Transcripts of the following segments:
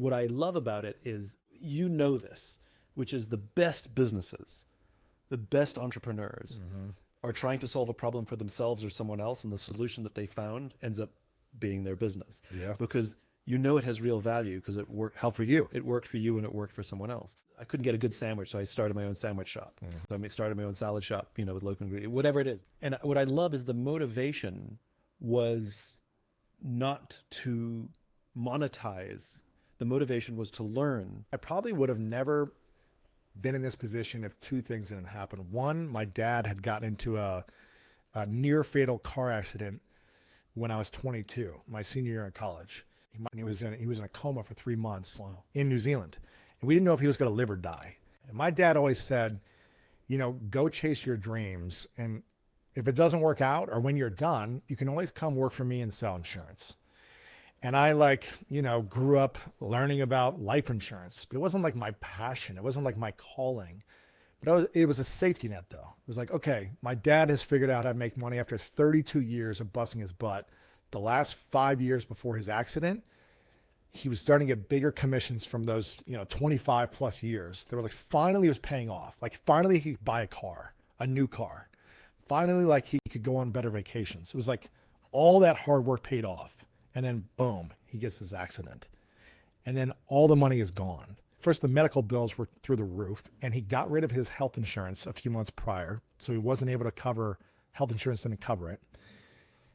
what I love about it is, you know this, which is the best businesses, the best entrepreneurs are trying to solve a problem for themselves or someone else, and the solution that they found ends up being their business. Yeah. Because you know it has real value because it worked. How for you? It worked for you and it worked for someone else. I couldn't get a good sandwich, so I started my own sandwich shop. So I started my own salad shop, with local ingredients, whatever it is. And what I love is the motivation was not to monetize. The motivation was to learn. I probably would have never been in this position if two things didn't happen. One, my dad had gotten into a near fatal car accident when I was 22, my senior year in college. He was in a coma for 3 months in New Zealand. And we didn't know if he was going to live or die. And my dad always said, go chase your dreams. And if it doesn't work out, or when you're done, you can always come work for me and sell insurance. And I grew up learning about life insurance, but it wasn't like my passion. It wasn't like my calling, but it was a safety net though. It was like, okay, my dad has figured out how to make money after 32 years of busting his butt. The last 5 years before his accident, he was starting to get bigger commissions from those, 25 plus years. They were like, finally it was paying off. Like finally he could buy a new car. Finally, like he could go on better vacations. It was like all that hard work paid off. And then boom, he gets this accident. And then all the money is gone. First, the medical bills were through the roof, and he got rid of his health insurance a few months prior. So he wasn't able to cover, health insurance didn't cover it.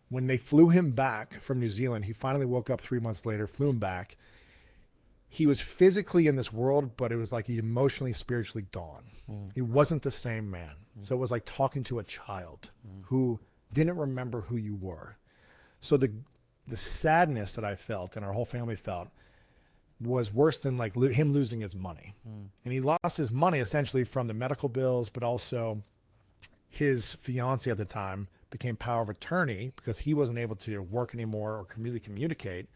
When they flew him back from New Zealand, he finally woke up 3 months later, flew him back. He was physically in this world, but it was like he emotionally, spiritually gone. He wasn't the same man. So it was like talking to a child who didn't remember who you were. So the sadness that I felt and our whole family felt was worse than like him losing his money. And he lost his money essentially from the medical bills, but also his fiance at the time became power of attorney because he wasn't able to work anymore or really communicate.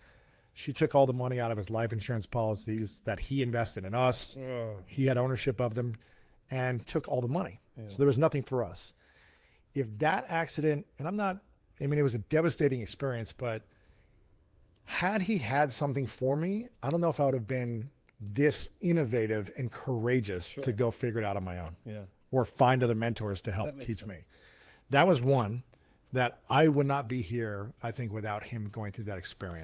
She took all the money out of his life insurance policies that he invested in us. He had ownership of them and took all the money. So there was nothing for us. If that accident, and it was a devastating experience, but had he had something for me, I don't know if I would have been this innovative and courageous to go figure it out on my own or find other mentors to help teach me. That was one that I would not be here, I think, without him going through that experience.